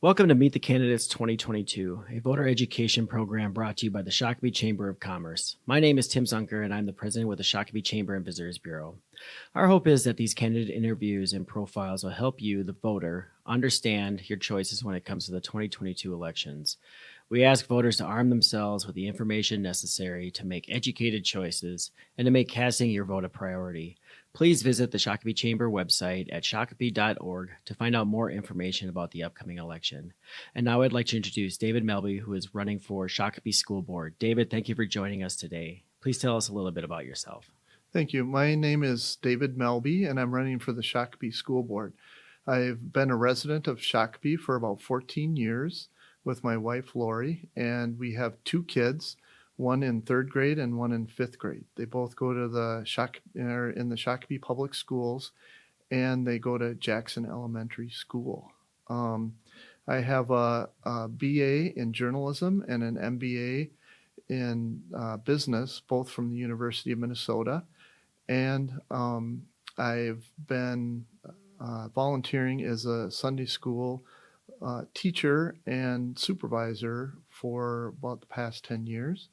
Welcome to Meet the Candidates 2022, a voter education program brought to you by the Shakopee Chamber of Commerce. My name is Tim Zunker, and I'm the president with the Shakopee Chamber and Visitors Bureau. Our hope is that these candidate interviews and profiles will help you, the voter, understand your choices when it comes to the 2022 elections. We ask voters to arm themselves with the information necessary to make educated choices and to make casting your vote a priority. Please visit the Shakopee Chamber website at shakopee.org to find out more information about the upcoming election. And now I'd like to introduce David Melby, who is running for Shakopee School Board. David, thank you for joining us today. Please tell us a little bit about yourself. Thank you. My name is David Melby, and I'm running for the Shakopee School Board. I've been a resident of Shakopee for about 14 years with my wife, Lori, and we have two kids, one in third grade and one in fifth grade. They both go to in the Shakopee Public Schools, and they go to Jackson Elementary School. I have a BA in journalism and an MBA in business, both from the University of Minnesota. And I've been volunteering as a Sunday school teacher and supervisor for about the past 10 years.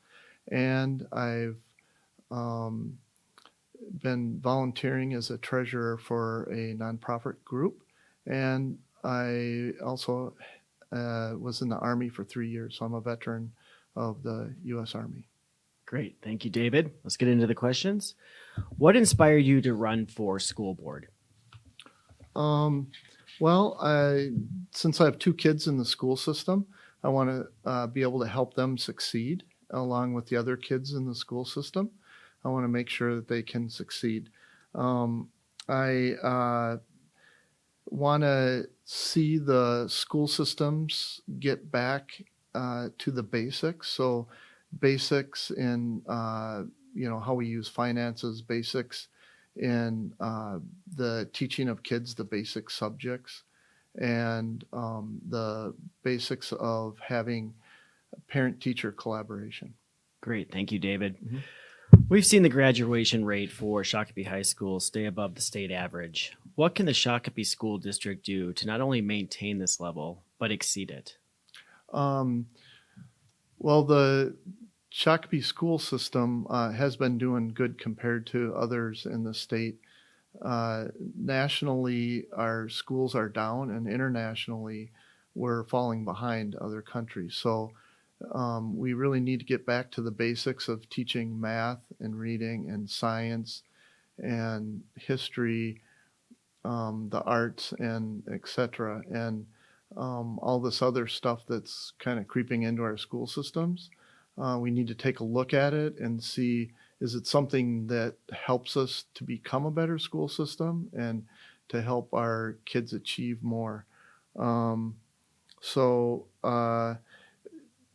And I've been volunteering as a treasurer for a nonprofit group. And I also was in the Army for 3 years, so I'm a veteran of the U.S. Army. Great. Thank you, David. Let's get into the questions. What inspired you to run for school board? Since I have two kids in the school system, I want to be able to help them succeed along with the other kids in the school system. I want to make sure that they can succeed. I want to see the school systems get back to the basics. So basics in how we use finances, basics in the teaching of kids the basic subjects, and the basics of having parent-teacher collaboration. Great. Thank you, David. Mm-hmm. We've seen the graduation rate for Shakopee High School stay above the state average. What can the Shakopee School District do to not only maintain this level, but exceed it? The Shakopee school system has been doing good compared to others in the state. Nationally, our schools are down, and internationally, we're falling behind other countries. So we really need to get back to the basics of teaching math and reading and science and history, the arts, and etc. And all this other stuff that's kind of creeping into our school systems. We need to take a look at it and see, is it something that helps us to become a better school system and to help our kids achieve more?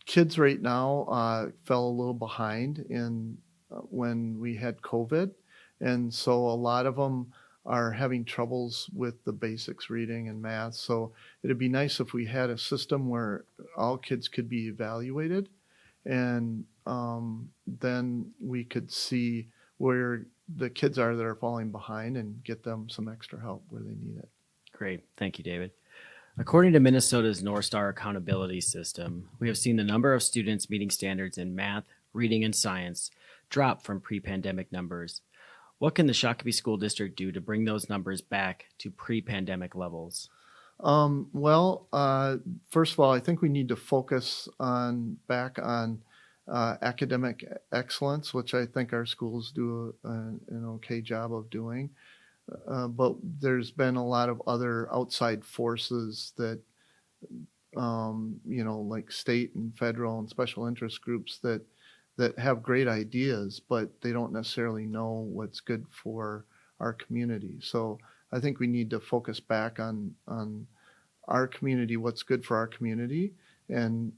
Kids right now fell a little behind in when we had COVID. And so a lot of them are having troubles with the basics, reading and math. So it'd be nice if we had a system where all kids could be evaluated, and then we could see where the kids are that are falling behind and get them some extra help where they need it. Great. Thank you, David. According to Minnesota's North Star Accountability System, we have seen the number of students meeting standards in math, reading, and science drop from pre-pandemic numbers. What can the Shakopee School District do to bring those numbers back to pre-pandemic levels? First of all, I think we need to focus back on academic excellence, which I think our schools do an okay job of doing. But there's been a lot of other outside forces that, like state and federal and special interest groups that have great ideas, but they don't necessarily know what's good for our community. So I think we need to focus back on our community, what's good for our community, and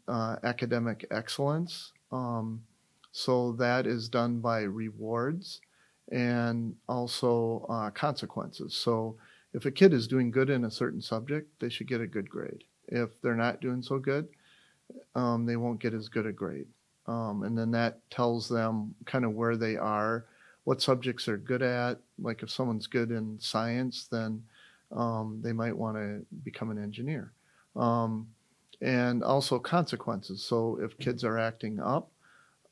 academic excellence. So that is done by rewards and also consequences. So if a kid is doing good in a certain subject, they should get a good grade. If they're not doing so good, they won't get as good a grade. And then that tells them kind of where they are, what subjects they're good at. Like if someone's good in science, then they might want to become an engineer. and also consequences. So if kids are acting up,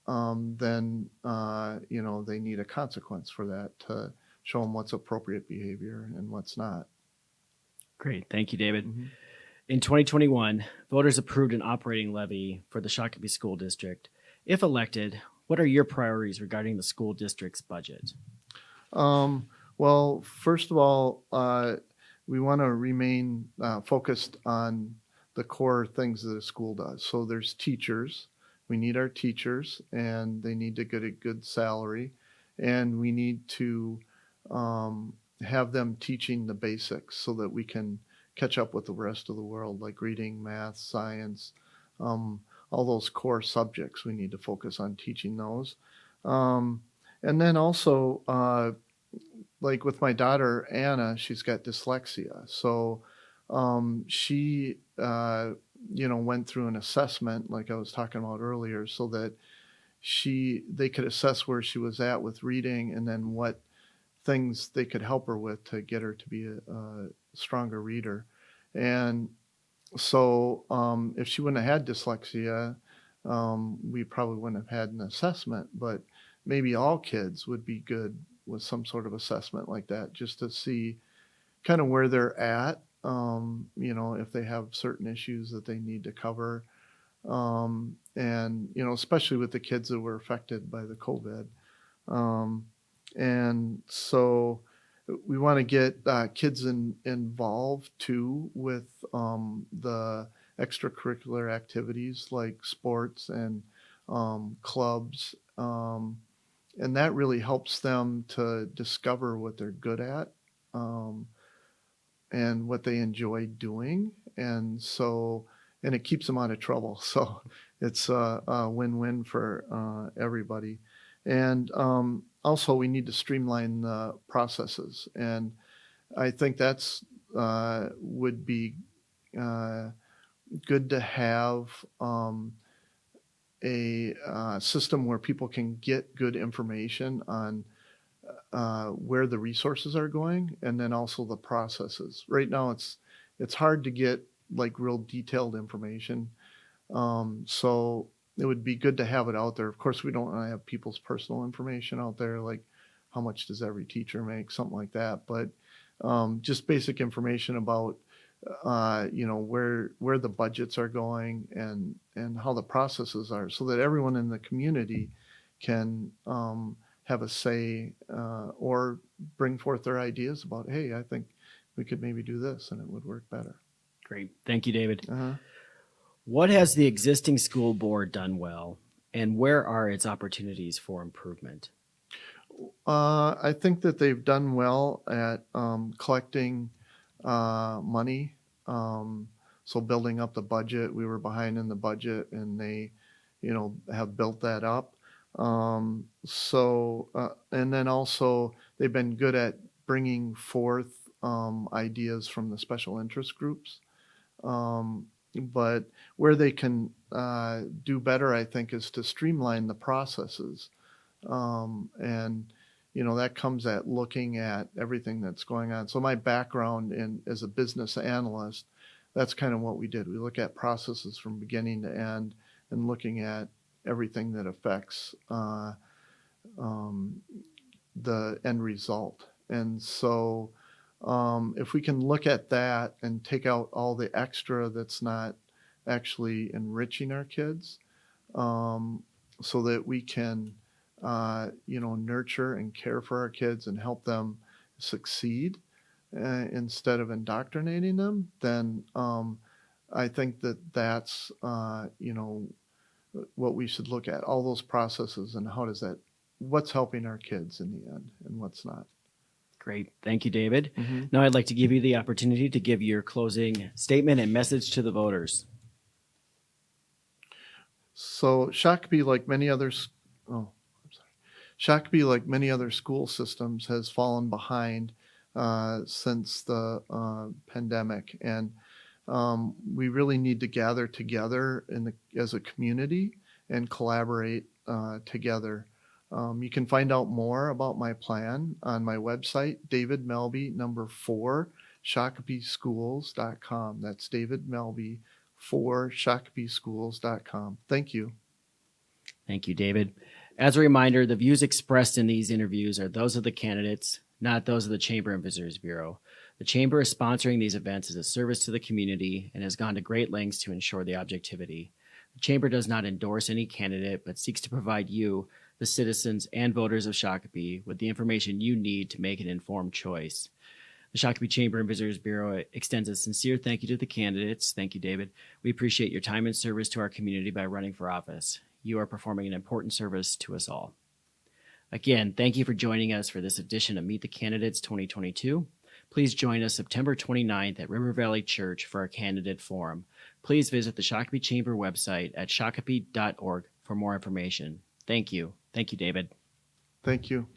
then they need a consequence for that to show them what's appropriate behavior and what's not. Great. Thank you, David. Mm-hmm. In 2021, voters approved an operating levy for the Shakopee School District. If elected, what are your priorities regarding the school district's budget? Well, first of all, we want to remain focused on the core things that a school does. So there's teachers. We need our teachers, and they need to get a good salary. And we need to have them teaching the basics so that we can catch up with the rest of the world, like reading, math, science, all those core subjects. We need to focus on teaching those. And then also, like with my daughter, Anna, she's got dyslexia. So she, went through an assessment, like I was talking about earlier, so that they could assess where she was at with reading and then what things they could help her with to get her to be a stronger reader. And so if she wouldn't have had dyslexia, we probably wouldn't have had an assessment, but maybe all kids would be good with some sort of assessment like that, just to see kind of where they're at, if they have certain issues that they need to cover. And especially with the kids that were affected by the COVID. And so we want to get kids involved too with the extracurricular activities like sports and clubs. And that really helps them to discover what they're good at and what they enjoy doing. And it keeps them out of trouble. So it's a win-win for everybody. And also, we need to streamline the processes. And I think that's would be good to have a system where people can get good information on where the resources are going, and then also the processes. Right now, it's hard to get like real detailed information. So it would be good to have it out there. Of course, we don't want to have people's personal information out there, like how much does every teacher make, something like that. But just basic information about where the budgets are going and how the processes are, so that everyone in the community can have a say or bring forth their ideas about, hey, I think we could maybe do this and it would work better. Great. Thank you, David. Uh-huh. What has the existing school board done well, and where are its opportunities for improvement? I think that they've done well at collecting money. So building up the budget. We were behind in the budget, and they, have built that up. And then also they've been good at bringing forth ideas from the special interest groups. But where they can do better, I think, is to streamline the processes. And that comes at looking at everything that's going on. So my background as a business analyst, that's kind of what we did. We look at processes from beginning to end and looking at everything that affects the end result. And so if we can look at that and take out all the extra that's not actually enriching our kids, so that we can nurture and care for our kids and help them succeed instead of indoctrinating them, then I think that's what we should look at, all those processes and what's helping our kids in the end and what's not. Great. Thank you, David. Mm-hmm. Now I'd like to give you the opportunity to give your closing statement and message to the voters. So Shakopee, like many other school systems, has fallen behind since the pandemic, and we really need to gather together as a community and collaborate together. You can find out more about my plan on my website, David Melby, 4, ShakopeeSchools.com. That's David Melby, for shakopeeschools.com. Thank you. Thank you, David. As a reminder, the views expressed in these interviews are those of the candidates, not those of the Chamber and Visitors Bureau. The Chamber is sponsoring these events as a service to the community and has gone to great lengths to ensure the objectivity. The Chamber does not endorse any candidate, but seeks to provide you, the citizens and voters of Shakopee, with the information you need to make an informed choice. The Shakopee Chamber and Visitors Bureau extends a sincere thank you to the candidates. Thank you, David. We appreciate your time and service to our community by running for office. You are performing an important service to us all. Again, thank you for joining us for this edition of Meet the Candidates 2022. Please join us September 29th at River Valley Church for our candidate forum. Please visit the Shakopee Chamber website at shakopee.org for more information. Thank you. Thank you, David. Thank you.